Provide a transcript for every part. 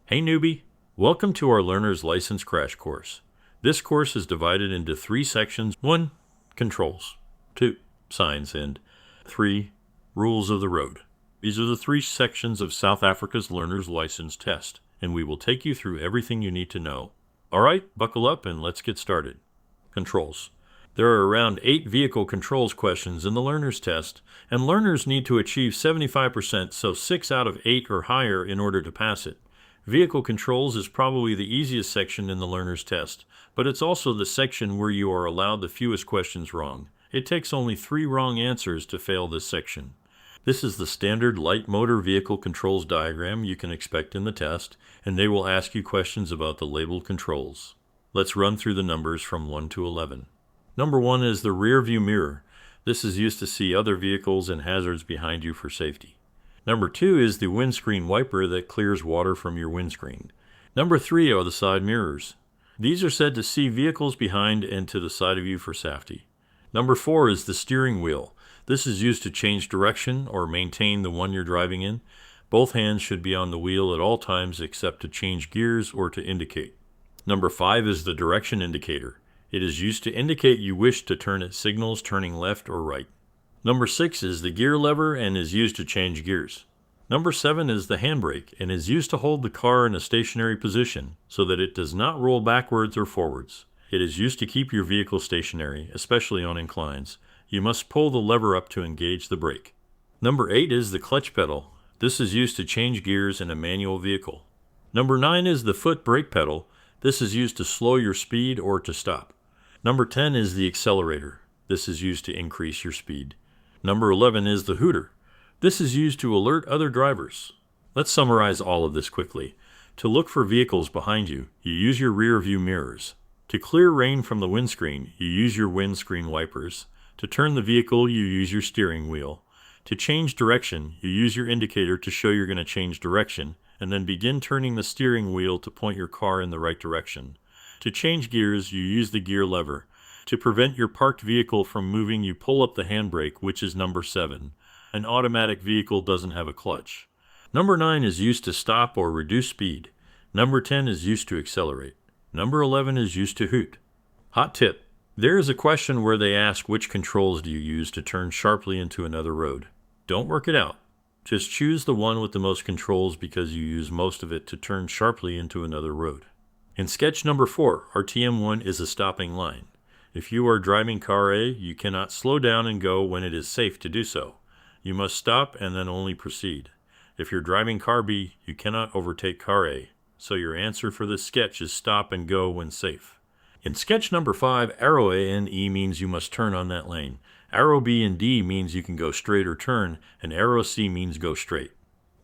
Hey newbie, welcome to our Learner's License Crash Course. This course is divided into 3 sections. 1. Controls. 2. Signs. And 3. Rules of the road. These are the 3 sections of South Africa's Learner's License test, and we will take you through everything you need to know. Alright, buckle up and let's get started. Controls. There are around 8 vehicle controls questions in the learner's test, and learners need to achieve 75%, so 6 out of 8 or higher in order to pass it. Vehicle controls is probably the easiest section in the learner's test, but it's also the section where you are allowed the fewest questions wrong. It takes only 3 wrong answers to fail this section. This is the standard light motor vehicle controls diagram you can expect in the test, and they will ask you questions about the labeled controls. Let's run through the numbers from 1 to 11. Number 1 is the rear view mirror. This is used to see other vehicles and hazards behind you for safety. Number 2 is the windscreen wiper that clears water from your windscreen. Number 3 are the side mirrors. These are said to see vehicles behind and to the side of you for safety. Number 4 is the steering wheel. This is used to change direction or maintain the one you're driving in. Both hands should be on the wheel at all times except to change gears or to indicate. Number 5 is the direction indicator. It is used to indicate you wish to turn at signals turning left or right. Number 6 is the gear lever and is used to change gears. Number 7 is the handbrake and is used to hold the car in a stationary position so that it does not roll backwards or forwards. It is used to keep your vehicle stationary, especially on inclines. You must pull the lever up to engage the brake. Number 8 is the clutch pedal. This is used to change gears in a manual vehicle. Number 9 is the foot brake pedal. This is used to slow your speed or to stop. Number 10 is the accelerator. This is used to increase your speed. Number 11 is the hooter. This is used to alert other drivers. Let's summarize all of this quickly. To look for vehicles behind you, you use your rear view mirrors. To clear rain from the windscreen, you use your windscreen wipers. To turn the vehicle, you use your steering wheel. To change direction, you use your indicator to show you're going to change direction, and then begin turning the steering wheel to point your car in the right direction. To change gears, you use the gear lever. To prevent your parked vehicle from moving, you pull up the handbrake, which is number 7. An automatic vehicle doesn't have a clutch. Number 9 is used to stop or reduce speed. Number 10 is used to accelerate. Number 11 is used to hoot. Hot tip. There is a question where they ask which controls do you use to turn sharply into another road. Don't work it out. Just choose the one with the most controls because you use most of it to turn sharply into another road. In sketch number 4, RTM1 is a stopping line. If you are driving car A, you cannot slow down and go when it is safe to do so. You must stop and then only proceed. If you're driving car B, you cannot overtake car A. So your answer for this sketch is stop and go when safe. In sketch number 5, arrow A and E means you must turn on that lane. Arrow B and D means you can go straight or turn, and arrow C means go straight.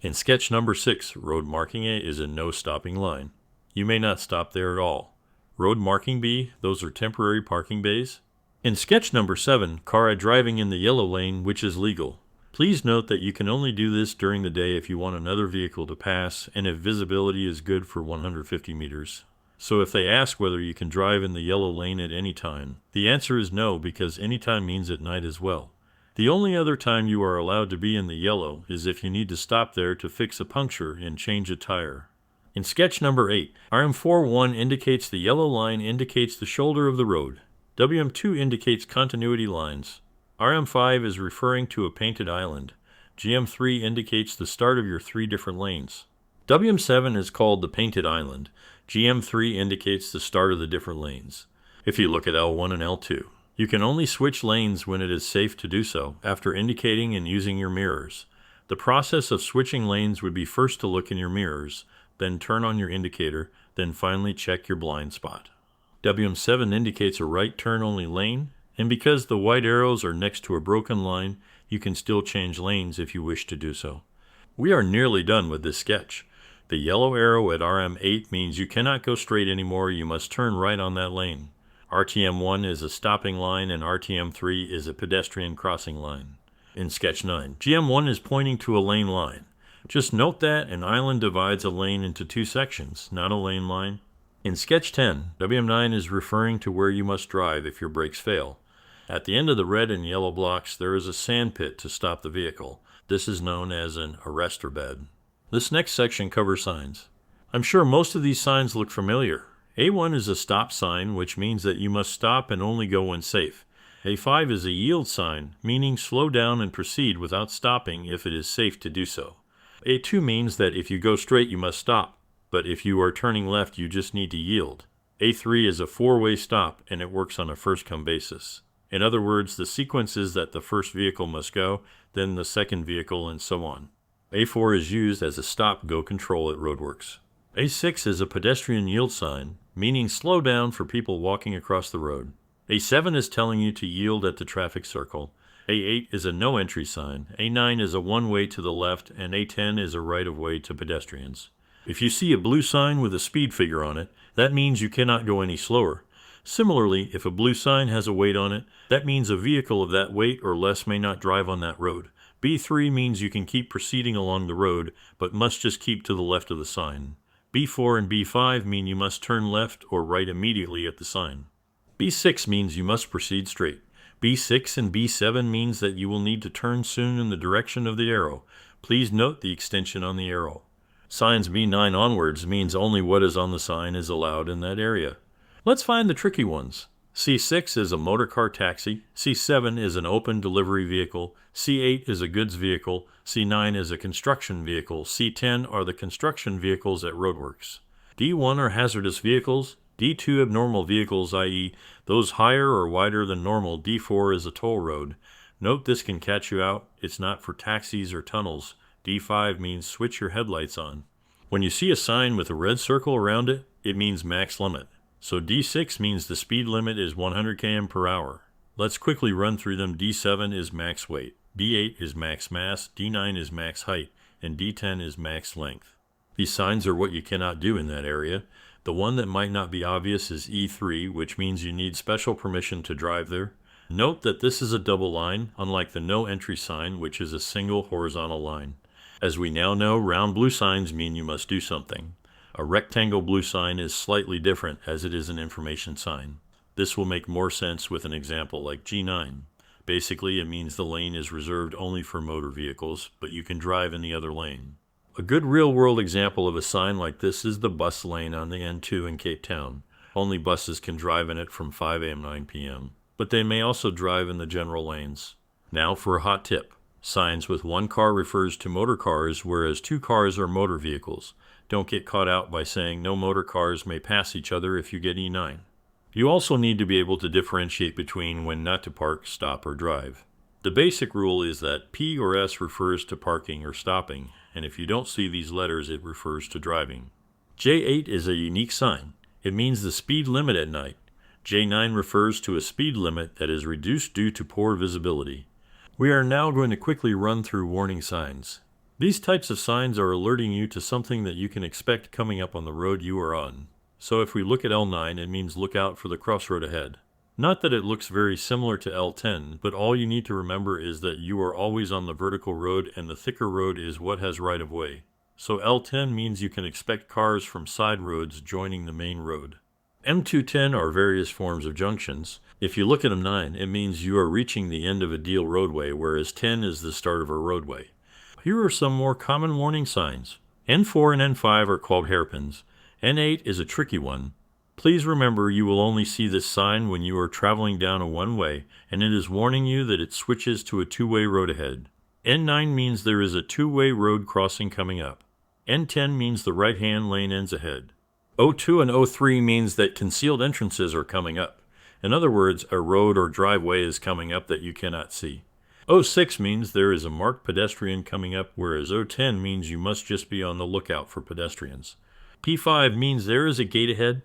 In sketch number 6, road marking A is a no stopping line. You may not stop there at all. Road marking B, those are temporary parking bays. In sketch number 7, car A driving in the yellow lane, which is legal. Please note that you can only do this during the day if you want another vehicle to pass and if visibility is good for 150 meters. So if they ask whether you can drive in the yellow lane at any time, the answer is no, because any time means at night as well. The only other time you are allowed to be in the yellow is if you need to stop there to fix a puncture and change a tire. In sketch number 8, RM41 indicates the yellow line indicates the shoulder of the road. WM2 indicates continuity lines. RM5 is referring to a painted island. GM3 indicates the start of your 3 different lanes. WM7 is called the painted island. GM3 indicates the start of the different lanes. If you look at L1 and L2, you can only switch lanes when it is safe to do so after indicating and using your mirrors. The process of switching lanes would be first to look in your mirrors, then turn on your indicator, then finally check your blind spot. WM7 indicates a right turn only lane, and because the white arrows are next to a broken line, you can still change lanes if you wish to do so. We are nearly done with this sketch. The yellow arrow at RM8 means you cannot go straight anymore, you must turn right on that lane. RTM1 is a stopping line and RTM3 is a pedestrian crossing line. In sketch 9, GM1 is pointing to a lane line. Just note that an island divides a lane into 2 sections, not a lane line. In sketch 10, WM9 is referring to where you must drive if your brakes fail. At the end of the red and yellow blocks, there is a sand pit to stop the vehicle. This is known as an arrestor bed. This next section covers signs. I'm sure most of these signs look familiar. A1 is a stop sign, which means that you must stop and only go when safe. A5 is a yield sign, meaning slow down and proceed without stopping if it is safe to do so. A2 means that if you go straight, you must stop, but if you are turning left, you just need to yield. A3 is a four-way stop, and it works on a first-come basis. In other words, the sequence is that the first vehicle must go, then the second vehicle, and so on. A4 is used as a stop-go control at roadworks. A6 is a pedestrian yield sign, meaning slow down for people walking across the road. A7 is telling you to yield at the traffic circle. A8 is a no entry sign. A9 is a one-way to the left, and A10 is a right-of-way to pedestrians. If you see a blue sign with a speed figure on it, that means you cannot go any slower. Similarly, if a blue sign has a weight on it, that means a vehicle of that weight or less may not drive on that road. B3 means you can keep proceeding along the road, but must just keep to the left of the sign. B4 and B5 mean you must turn left or right immediately at the sign. B6 means you must proceed straight. B6 and B7 means that you will need to turn soon in the direction of the arrow. Please note the extension on the arrow. Signs B9 onwards means only what is on the sign is allowed in that area. Let's find the tricky ones. C6 is a motor car taxi. C7 is an open delivery vehicle. C8 is a goods vehicle. C9 is a construction vehicle. C10 are the construction vehicles at roadworks. D1 are hazardous vehicles. D2 abnormal vehicles, i.e., those higher or wider than normal. D4 is a toll road. Note this can catch you out. It's not for taxis or tunnels. D5 means switch your headlights on. When you see a sign with a red circle around it, it means max limit. So D6 means the speed limit is 100 km per hour. Let's quickly run through them. D7 is max weight. D8 is max mass. D9 is max height. And D10 is max length. These signs are what you cannot do in that area. The one that might not be obvious is E3, which means you need special permission to drive there. Note that this is a double line, unlike the no entry sign, which is a single horizontal line. As we now know, round blue signs mean you must do something. A rectangle blue sign is slightly different, as it is an information sign. This will make more sense with an example like G9. Basically, it means the lane is reserved only for motor vehicles, but you can drive in the other lane. A good real-world example of a sign like this is the bus lane on the N2 in Cape Town. Only buses can drive in it from 5 a.m. to 9 p.m., but they may also drive in the general lanes. Now for a hot tip. Signs with one car refers to motor cars, whereas two cars are motor vehicles. Don't get caught out by saying no motor cars may pass each other if you get E9. You also need to be able to differentiate between when not to park, stop, or drive. The basic rule is that P or S refers to parking or stopping, and if you don't see these letters, it refers to driving. J8 is a unique sign. It means the speed limit at night. J9 refers to a speed limit that is reduced due to poor visibility. We are now going to quickly run through warning signs. These types of signs are alerting you to something that you can expect coming up on the road you are on. So if we look at L9, it means look out for the crossroad ahead. Not that it looks very similar to L10, but all you need to remember is that you are always on the vertical road and the thicker road is what has right of way. So L10 means you can expect cars from side roads joining the main road. M210 are various forms of junctions. If you look at M9, it means you are reaching the end of a deal roadway, whereas 10 is the start of a roadway. Here are some more common warning signs. N4 and N5 are called hairpins. N8 is a tricky one. Please remember you will only see this sign when you are traveling down a one-way, and it is warning you that it switches to a two-way road ahead. N9 means there is a two-way road crossing coming up. N10 means the right-hand lane ends ahead. O2 and O3 means that concealed entrances are coming up. In other words, a road or driveway is coming up that you cannot see. O6 means there is a marked pedestrian coming up, whereas O10 means you must just be on the lookout for pedestrians. P5 means there is a gate ahead.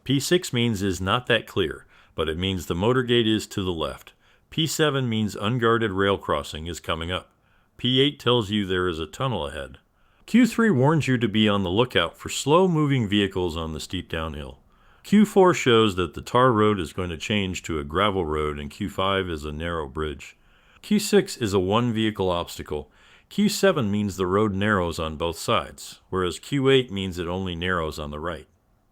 P6 means is not that clear, but it means the motor gate is to the left. P7 means unguarded rail crossing is coming up. P8 tells you there is a tunnel ahead. Q3 warns you to be on the lookout for slow-moving vehicles on the steep downhill. Q4 shows that the tar road is going to change to a gravel road, and Q5 is a narrow bridge. Q6 is a one-vehicle obstacle. Q7 means the road narrows on both sides, whereas Q8 means it only narrows on the right.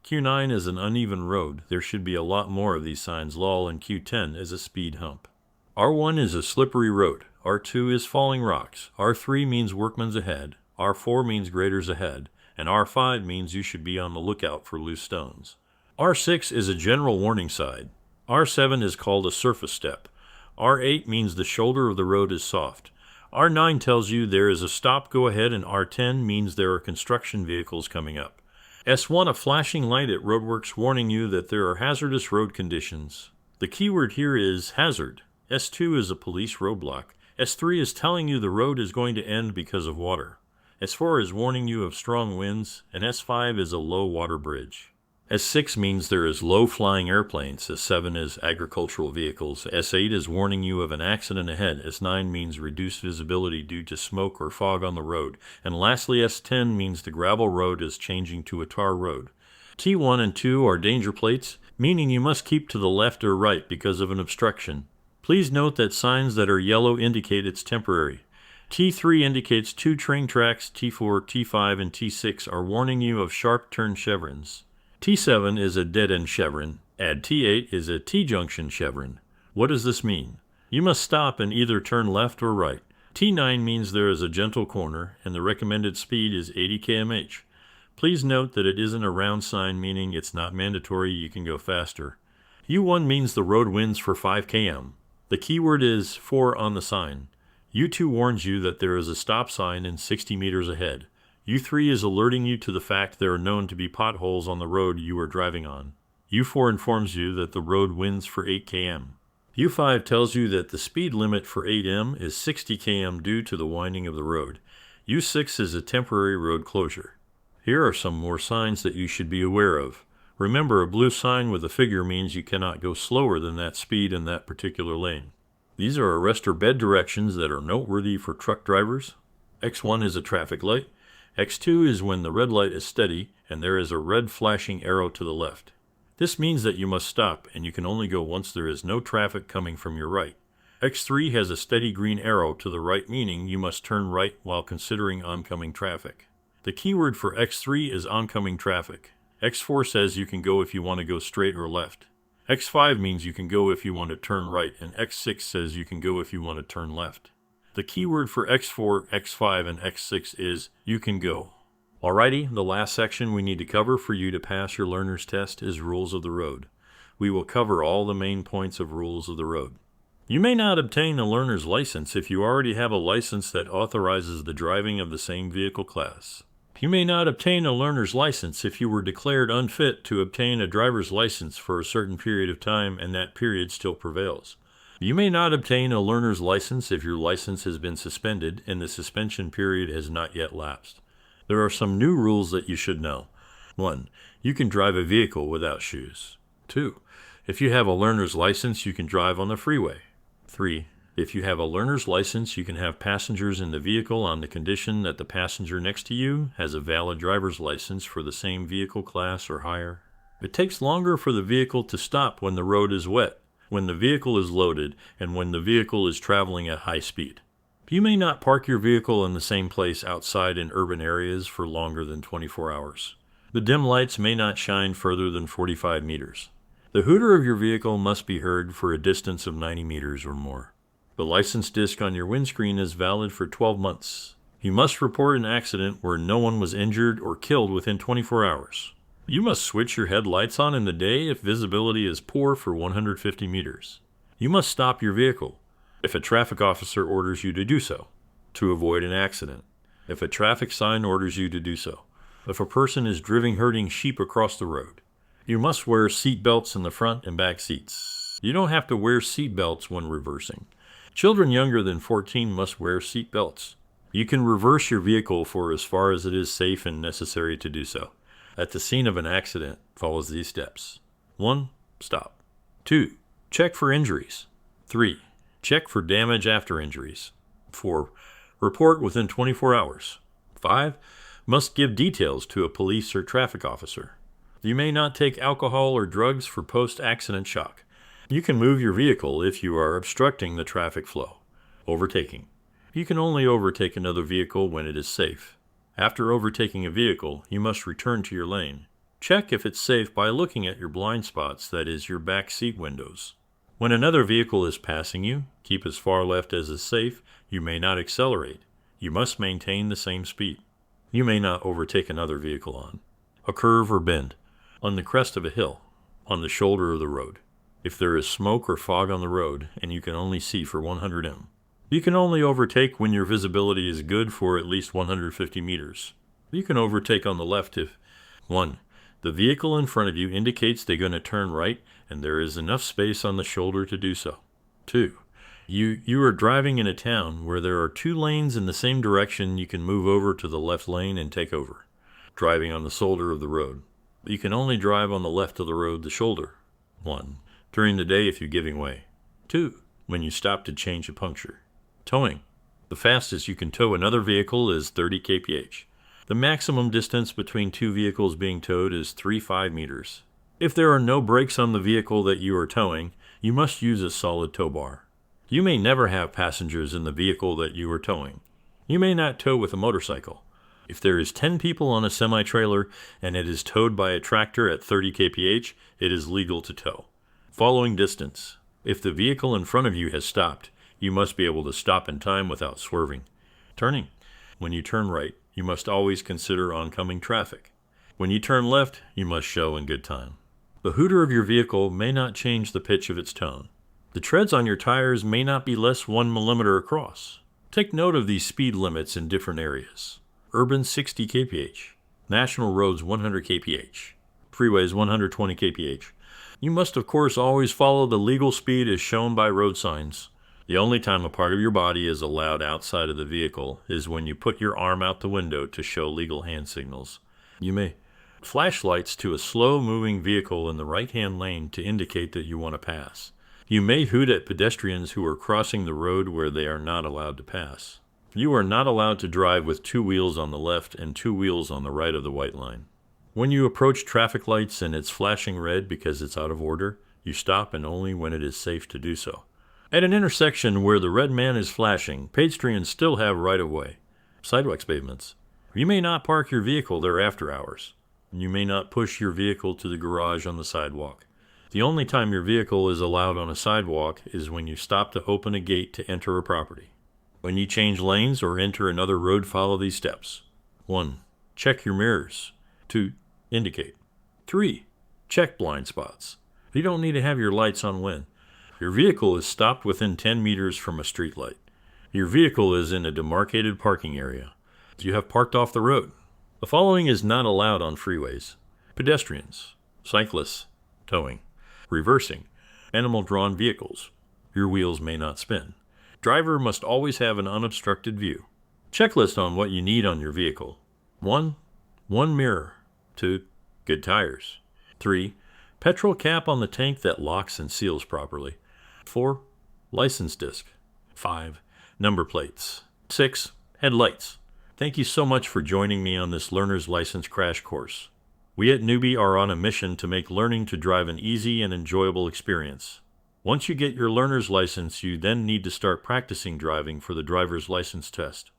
Q9 is an uneven road. There should be a lot more of these signs, lol, and Q10 is a speed hump. R1 is a slippery road. R2 is falling rocks. R3 means workmen's ahead. R4 means graders ahead. and R5 means you should be on the lookout for loose stones. R6 is a general warning sign. R7 is called a surface step. R8 means the shoulder of the road is soft. R9 tells you there is a stop, go ahead, and R10 means there are construction vehicles coming up. S1, a flashing light at roadworks warning you that there are hazardous road conditions. The keyword here is hazard. S2 is a police roadblock. S3 is telling you the road is going to end because of water. S4 is warning you of strong winds, and S5 is a low water bridge. S6 means there is low-flying airplanes. S7 is agricultural vehicles. S8 is warning you of an accident ahead. S9 means reduced visibility due to smoke or fog on the road. And lastly, S10 means the gravel road is changing to a tar road. T1 and 2 are danger plates, meaning you must keep to the left or right because of an obstruction. Please note that signs that are yellow indicate it's temporary. T3 indicates 2 train tracks. T4, T5, and T6 are warning you of sharp turn chevrons. T7 is a dead-end chevron, and T8 is a T-junction chevron. What does this mean? You must stop and either turn left or right. T9 means there is a gentle corner, and the recommended speed is 80 km/h. Please note that it isn't a round sign, meaning it's not mandatory, you can go faster. U1 means the road winds for 5 km. The keyword is 4 on the sign. U2 warns you that there is a stop sign in 60 meters ahead. U3 is alerting you to the fact there are known to be potholes on the road you are driving on. U4 informs you that the road winds for 8 km. U5 tells you that the speed limit for 8M is 60 km due to the winding of the road. U6 is a temporary road closure. Here are some more signs that you should be aware of. Remember, a blue sign with a figure means you cannot go slower than that speed in that particular lane. These are arrest or bed directions that are noteworthy for truck drivers. X1 is a traffic light. X2 is when the red light is steady and there is a red flashing arrow to the left. This means that you must stop and you can only go once there is no traffic coming from your right. X3 has a steady green arrow to the right, meaning you must turn right while considering oncoming traffic. The keyword for X3 is oncoming traffic. X4 says you can go if you want to go straight or left. X5 means you can go if you want to turn right, and X6 says you can go if you want to turn left. The keyword for X4, X5, and X6 is you can go. Alrighty, the last section we need to cover for you to pass your learner's test is rules of the road. We will cover all the main points of rules of the road. You may not obtain a learner's license if you already have a license that authorizes the driving of the same vehicle class. You may not obtain a learner's license if you were declared unfit to obtain a driver's license for a certain period of time and that period still prevails. You may not obtain a learner's license if your license has been suspended and the suspension period has not yet lapsed. There are some new rules that you should know. 1. You can drive a vehicle without shoes. 2. If you have a learner's license, you can drive on the freeway. 3. If you have a learner's license, you can have passengers in the vehicle on the condition that the passenger next to you has a valid driver's license for the same vehicle class or higher. It takes longer for the vehicle to stop when the road is wet, when the vehicle is loaded, and when the vehicle is traveling at high speed. You may not park your vehicle in the same place outside in urban areas for longer than 24 hours. The dim lights may not shine further than 45 meters. The hooter of your vehicle must be heard for a distance of 90 meters or more. The license disc on your windscreen is valid for 12 months. You must report an accident where no one was injured or killed within 24 hours. You must switch your headlights on in the day if visibility is poor for 150 meters. You must stop your vehicle if a traffic officer orders you to do so, to avoid an accident. If a traffic sign orders you to do so. If a person is driving herding sheep across the road. You must wear seat belts in the front and back seats. You don't have to wear seat belts when reversing. Children younger than 14 must wear seat belts. You can reverse your vehicle for as far as it is safe and necessary to do so. At the scene of an accident, follows these steps. 1. Stop. 2. Check for injuries. 3. Check for damage after injuries. 4. Report within 24 hours. 5. Must give details to a police or traffic officer. You may not take alcohol or drugs for post-accident shock. You can move your vehicle if you are obstructing the traffic flow. Overtaking. You can only overtake another vehicle when it is safe. After overtaking a vehicle, you must return to your lane. Check if it's safe by looking at your blind spots, that is, your back seat windows. When another vehicle is passing you, keep as far left as is safe. You may not accelerate. You must maintain the same speed. you may not overtake another vehicle on a curve or bend, on the crest of a hill, on the shoulder of the road. If there is smoke or fog on the road and you can only see for 100 m, you can only overtake when your visibility is good for at least 150 meters. You can overtake on the left if 1. The vehicle in front of you indicates they're going to turn right and there is enough space on the shoulder to do so. 2. You are driving in a town where there are 2 lanes in the same direction. You can move over to the left lane and take over. Driving on the shoulder of the road. You can only drive on the left of the road, the shoulder. 1. During the day if you're giving way. 2. When you stop to change a puncture. Towing. The fastest you can tow another vehicle is 30 kph. The maximum distance between 2 vehicles being towed is 35 meters. If there are no brakes on the vehicle that you are towing, you must use a solid tow bar. You may never have passengers in the vehicle that you are towing. You may not tow with a motorcycle. If there is 10 people on a semi-trailer and it is towed by a tractor at 30 kph, it is legal to tow. Following distance. If the vehicle in front of you has stopped, you must be able to stop in time without swerving. Turning. When you turn right, you must always consider oncoming traffic. When you turn left, you must show in good time. The hooter of your vehicle may not change the pitch of its tone. The treads on your tires may not be less 1 millimeter across. Take note of these speed limits in different areas. Urban 60 kph. National roads 100 kph. Freeways 120 kph. You must of course always follow the legal speed as shown by road signs. The only time a part of your body is allowed outside of the vehicle is when you put your arm out the window to show legal hand signals. You may flashlights to a slow-moving vehicle in the right-hand lane to indicate that you want to pass. You may hoot at pedestrians who are crossing the road where they are not allowed to pass. You are not allowed to drive with 2 wheels on the left and 2 wheels on the right of the white line. When you approach traffic lights and it's flashing red because it's out of order, you stop and only when it is safe to do so. At an intersection where the red man is flashing, pedestrians still have right-of-way. Sidewalks pavements. You may not park your vehicle there after hours. You may not push your vehicle to the garage on the sidewalk. The only time your vehicle is allowed on a sidewalk is when you stop to open a gate to enter a property. When you change lanes or enter another road, follow these steps. 1. Check your mirrors. 2. Indicate. 3. Check blind spots. You don't need to have your lights on when your vehicle is stopped within 10 meters from a street light. Your vehicle is in a demarcated parking area. You have parked off the road. The following is not allowed on freeways. Pedestrians, cyclists, towing, reversing, animal-drawn vehicles. Your wheels may not spin. Driver must always have an unobstructed view. Checklist on what you need on your vehicle. 1. One mirror. 2. Good tires. 3. Petrol cap on the tank that locks and seals properly. 4. License disc. 5. Number plates. 6. Headlights. Thank you so much for joining me on this learner's license crash course. We at Nubee are on a mission to make learning to drive an easy and enjoyable experience. Once you get your learner's license, you then need to start practicing driving for the driver's license test.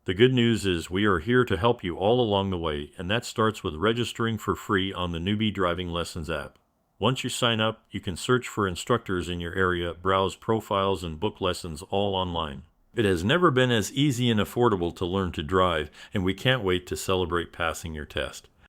The good news is we are here to help you all along the way, and that starts with registering for free on the Nubee Driving Lessons app. Once you sign up, you can search for instructors in your area, browse profiles, and book lessons all online. It has never been as easy and affordable to learn to drive, and we can't wait to celebrate passing your test.